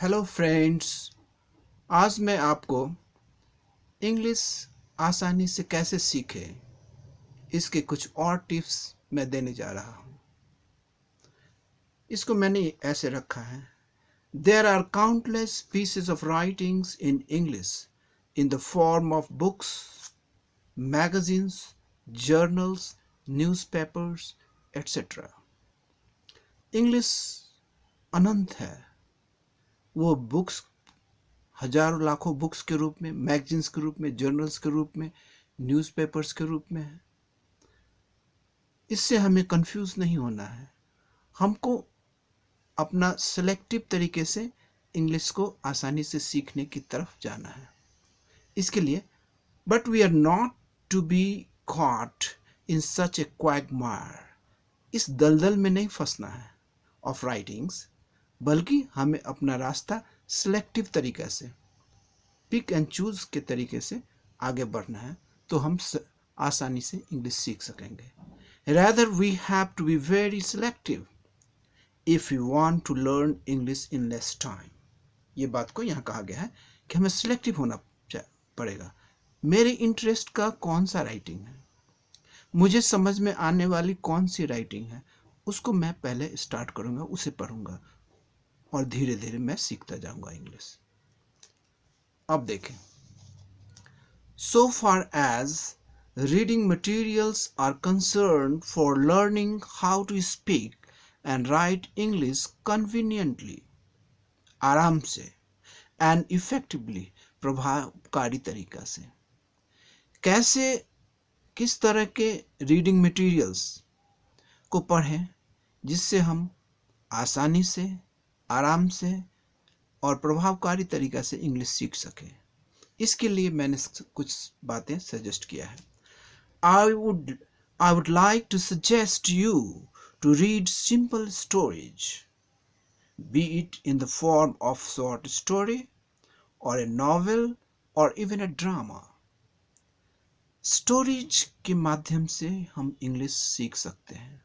Hello friends. आज मैं आपको इंग्लिश आसानी से कैसे सीखें इसके कुछ और टिप्स मैं देने जा रहा हूँ। इसको मैंने ऐसे रखा है, there are countless pieces of writings in English in the form of books, magazines, journals, newspapers etcetera. English अनंत है। वो बुक्स हजारों लाखों बुक्स के रूप में, मैगजीन्स के रूप में, जर्नल्स के रूप में, न्यूज़पेपर्स के रूप में है। इससे हमें कंफ्यूज नहीं होना है। हमको अपना सेलेक्टिव तरीके से इंग्लिश को आसानी से सीखने की तरफ जाना है। इसके लिए but we are not to be caught in such a quagmire. इस दलदल में नहीं फंसना है ऑफ राइटिंग्स, बल्कि हमें अपना रास्ता सिलेक्टिव तरीके से, पिक एंड चूज के तरीके से आगे बढ़ना है, तो हम आसानी से इंग्लिश सीख सकेंगे। Rather we have to be very selective if you want to learn English in less time. ये बात को यहाँ कहा गया है कि हमें सिलेक्टिव होना पड़ेगा। मेरे इंटरेस्ट का कौन सा राइटिंग है, मुझे समझ में आने वाली कौन सी राइटिंग है, उसको मैं पहले स्टार्ट करूँगा, उसे पढ़ूंगा और धीरे धीरे मैं सीखता जाऊँगा इंग्लिश। अब देखें, so far as reading materials are concerned for learning how to speak and write English conveniently, आराम से and effectively, प्रभावकारी तरीका से, कैसे किस तरह के रीडिंग मटेरियल्स को पढ़ें जिससे हम आसानी से, आराम से और प्रभावकारी तरीका से इंग्लिश सीख सकें। इसके लिए मैंने कुछ बातें सजेस्ट किया है। I would like to suggest you to read simple stories, be it in the form of short story or a novel or even a drama. Stories के माध्यम से हम इंग्लिश सीख सकते हैं।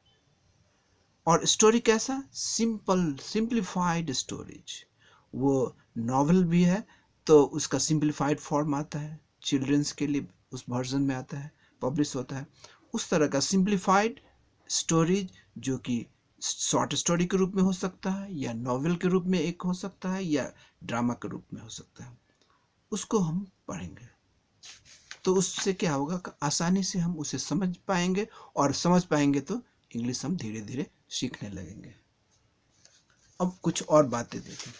और स्टोरी कैसा? Simplified stories. वो नॉवेल भी है तो उसका सिंप्लीफाइड फॉर्म आता है, चिल्ड्रंस के लिए उस वर्जन में आता है, पब्लिश होता है। उस तरह का सिंप्लीफाइड स्टोरीज जो कि शॉर्ट स्टोरी के रूप में हो सकता है, या नॉवेल के रूप में एक हो सकता है, या ड्रामा के रूप में हो सकता है, उसको हम पढ़ेंगे। तो उससे क्या होगा कि आसानी से हम उसे समझ पाएंगे, और समझ पाएंगे तो इंग्लिश हम धीरे धीरे सीखने लगेंगे। अब कुछ और बातें देखें।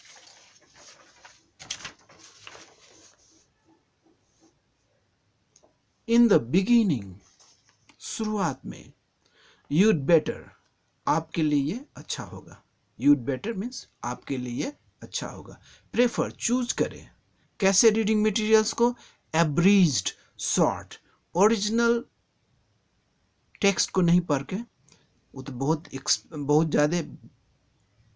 इन द बिगिनिंग, शुरुआत में, यूड बेटर, आपके लिए अच्छा होगा। यूड बेटर मीन्स आपके लिए अच्छा होगा। प्रेफर, चूज करें। कैसे रीडिंग मटेरियल्स को? Abridged, short. ओरिजिनल टेक्स्ट को नहीं पढ़ के, वो तो बहुत ज़्यादा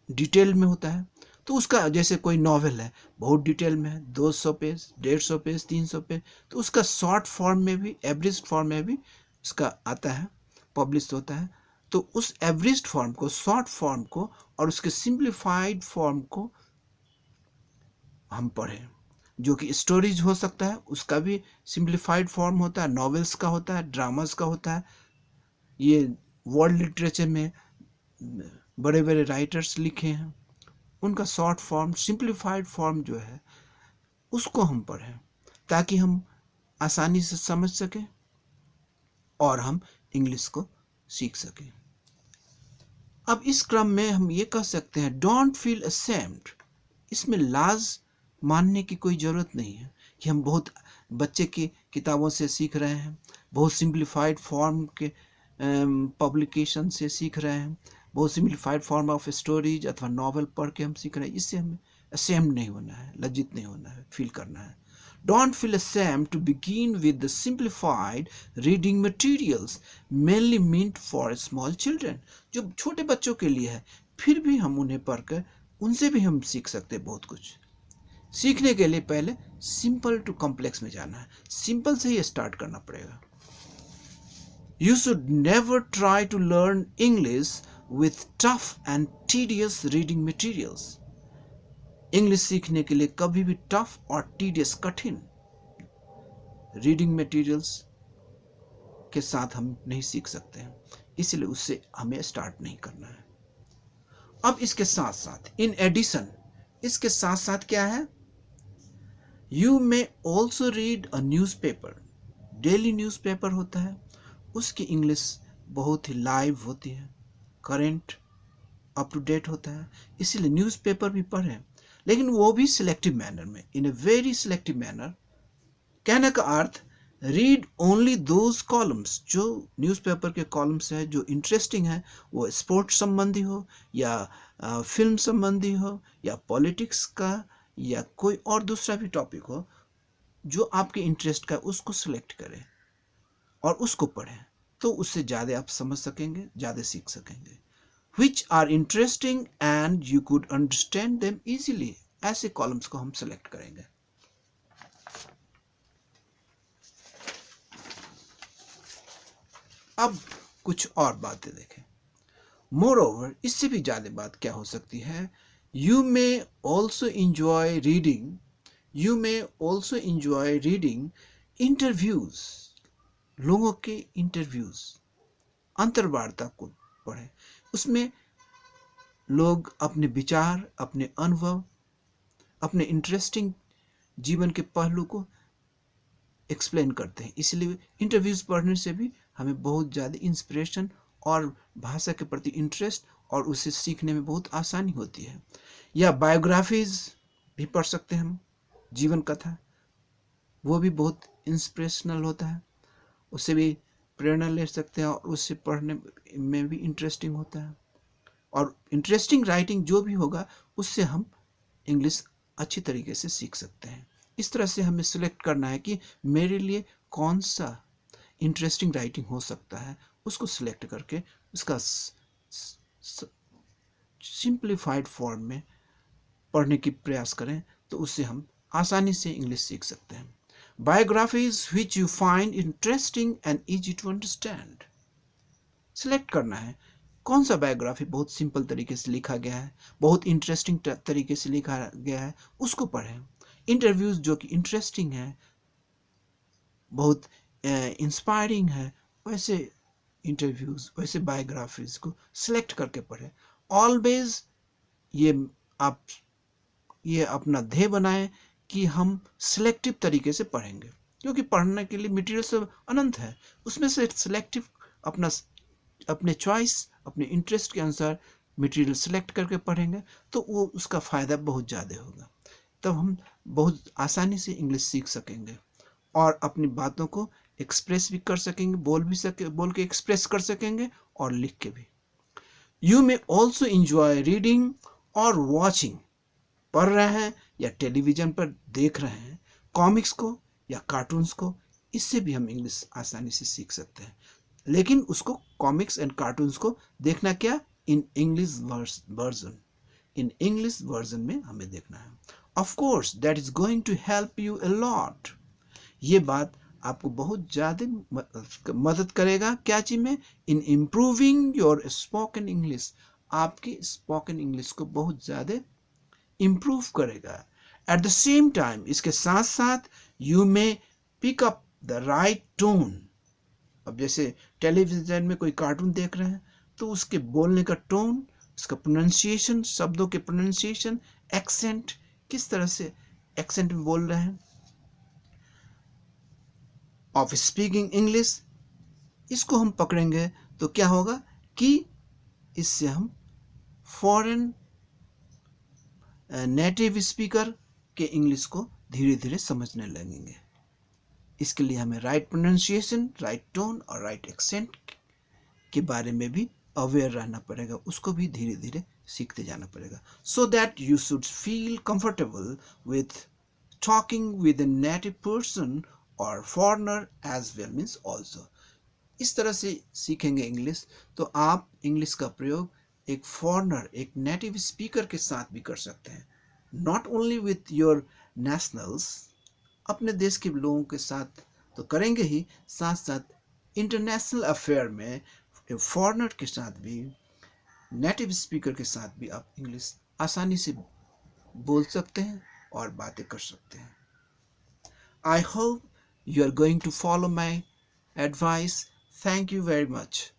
डिटेल में होता है, तो उसका, जैसे कोई नॉवेल है बहुत डिटेल में है, 200 पेज, 150 पेज, 300 पेज, तो उसका शॉर्ट फॉर्म में भी, एवरेज फॉर्म में भी उसका आता है, पब्लिश होता है। तो उस एवरेज फॉर्म को, शॉर्ट फॉर्म को और उसके सिंप्लीफाइड फॉर्म को हम पढ़ें। जो कि स्टोरीज हो सकता है, उसका भी सिंप्लीफाइड फॉर्म होता है, नॉवेल्स का होता है, ड्रामास का होता है। ये वर्ल्ड लिटरेचर में बड़े बड़े राइटर्स लिखे हैं, उनका शॉर्ट फॉर्म, सिंप्लीफाइड फॉर्म जो है, उसको हम पढ़ें ताकि हम आसानी से समझ सकें और हम इंग्लिश को सीख सकें। अब इस क्रम में हम ये कह सकते हैं, डोंट फील असेम्ड। इसमें लाज मानने की कोई ज़रूरत नहीं है कि हम बहुत बच्चे की किताबों से सीख रहे हैं, बहुत सिंप्लीफाइड फॉर्म के पब्लिकेशन से सीख रहे हैं, बहुत सिंप्लीफाइड फॉर्म ऑफ स्टोरीज अथवा नॉवल पढ़ के हम सीख रहे हैं। इससे हमें असेम्ड नहीं होना है, लज्जित नहीं होना है, फील करना है। Don't feel ashamed to begin with the simplified reading materials mainly meant for small children. जो छोटे बच्चों के लिए है, फिर भी हम उन्हें पढ़कर उनसे भी हम सीख सकते हैं बहुत कुछ। सीखने के लिए पहले सिंपल टू कॉम्प्लेक्स में जाना है, सिंपल से ही स्टार्ट करना पड़ेगा। You should never try to learn English with tough and tedious reading materials. English सीखने के लिए कभी भी टफ और टीडियस कठिन रीडिंग मटेरियल्स के साथ हम नहीं सीख सकते हैं, इसलिए उससे हमें स्टार्ट नहीं करना है। अब इसके साथ साथ इन एडिशन, इसके साथ साथ क्या है, you may also read a newspaper. Daily newspaper होता है, उसकी इंग्लिश बहुत ही लाइव होती है, करेंट अप टू डेट होता है, इसीलिए न्यूज़पेपर भी पढ़ें, लेकिन वो भी सिलेक्टिव मैनर में, इन ए वेरी सिलेक्टिव मैनर। कहने का अर्थ, रीड ओनली दोज कॉलम्स, जो न्यूज़पेपर के कॉलम्स है जो इंटरेस्टिंग है, वो स्पोर्ट्स संबंधी हो या फिल्म संबंधी हो या पॉलिटिक्स का या कोई और दूसरा भी टॉपिक हो जो आपके इंटरेस्ट का, उसको सिलेक्ट करें और उसको पढ़ें, तो उससे ज़्यादा आप समझ सकेंगे, ज़्यादा सीख सकेंगे। Which are interesting and you could understand them easily, ऐसे कॉलम्स को हम सेलेक्ट करेंगे। अब कुछ और बातें देखें। मोर ओवर, इससे भी ज़्यादा बात क्या हो सकती है, you may also enjoy reading, you may also enjoy reading interviews, लोगों के इंटरव्यूज, अंतर्वार्ता को पढ़ें। उसमें लोग अपने विचार, अपने अनुभव, अपने इंटरेस्टिंग जीवन के पहलू को एक्सप्लेन करते हैं, इसलिए इंटरव्यूज पढ़ने से भी हमें बहुत ज़्यादा इंस्पिरेशन और भाषा के प्रति इंटरेस्ट और उसे सीखने में बहुत आसानी होती है। या बायोग्राफीज भी पढ़ सकते हैं हम, जीवन कथा, वो भी बहुत इंस्पिरेशनल होता है, उससे भी प्रेरणा ले सकते हैं और उससे पढ़ने में भी इंटरेस्टिंग होता है। और इंटरेस्टिंग राइटिंग जो भी होगा उससे हम इंग्लिश अच्छी तरीके से सीख सकते हैं। इस तरह से हमें सिलेक्ट करना है कि मेरे लिए कौन सा इंटरेस्टिंग राइटिंग हो सकता है, उसको सिलेक्ट करके उसका सिंप्लीफाइड फॉर्म में पढ़ने की प्रयास करें, तो उससे हम आसानी से इंग्लिश सीख सकते हैं। Biographies which you find interesting and easy to understand, select करना है कौन सा बायोग्राफी बहुत सिंपल तरीके से लिखा गया है, बहुत इंटरेस्टिंग तरीके से लिखा गया है, उसको पढ़ें। इंटरव्यूज जो कि इंटरेस्टिंग है, बहुत इंस्पायरिंग है, वैसे इंटरव्यूज, वैसे बायोग्राफीज को सिलेक्ट करके पढ़ें। ऑलवेज ये अपना ध्येय बनाएं कि हम सिलेक्टिव तरीके से पढ़ेंगे, क्योंकि पढ़ने के लिए मटेरियल सब अनंत है, उसमें से सिलेक्टिव अपने चॉइस, अपने इंटरेस्ट के अनुसार मटेरियल सिलेक्ट करके पढ़ेंगे, तो वो उसका फ़ायदा बहुत ज़्यादा होगा। तब हम बहुत आसानी से इंग्लिश सीख सकेंगे और अपनी बातों को एक्सप्रेस भी कर सकेंगे, बोल के एक्सप्रेस कर सकेंगे और लिख के भी। You may also enjoy reading और वॉचिंग, पढ़ रहे हैं या टेलीविज़न पर देख रहे हैं कॉमिक्स को या कार्टून्स को, इससे भी हम इंग्लिश आसानी से सीख सकते हैं, लेकिन उसको कॉमिक्स एंड कार्टून्स को देखना क्या, in English version, in English version में हमें देखना है। Of course that is going to help you a lot, ये बात आपको बहुत ज़्यादा मदद करेगा क्या चीज़ में, in improving your spoken English, आपकी स्पोकन इंग्लिश को बहुत ज़्यादा इम्प्रूव करेगा। एट द सेम टाइम, इसके साथ साथ you may pick up the right tone. अब जैसे टेलीविज़न में कोई कार्टून देख रहे हैं तो उसके बोलने का टोन, उसका प्रोनाउंसिएशन, शब्दों के प्रोनाउंसिएशन, एक्सेंट, किस तरह से एक्सेंट में बोल रहे हैं, ऑफ स्पीकिंग इंग्लिश, इसको हम पकड़ेंगे तो क्या होगा कि इससे हम फॉरेन नेटिव स्पीकर के इंग्लिश को धीरे धीरे समझने लगेंगे। इसके लिए हमें राइट प्रोनाउंसिएशन, राइट टोन और राइट एक्सेंट के बारे में भी अवेयर रहना पड़ेगा, उसको भी धीरे धीरे सीखते जाना पड़ेगा, so that you should feel comfortable with talking with a native person और foreigner as well means also. इस तरह से सीखेंगे इंग्लिश तो आप इंग्लिश का प्रयोग एक फॉरेनर, एक नेटिव स्पीकर के साथ भी कर सकते हैं, not only with your nationals, अपने देश के लोगों के साथ तो करेंगे ही, साथ साथ इंटरनेशनल अफेयर में फॉरेनर के साथ भी, नेटिव स्पीकर के साथ भी आप इंग्लिश आसानी से बोल सकते हैं और बातें कर सकते हैं। I hope you are going to follow my advice. Thank you very much.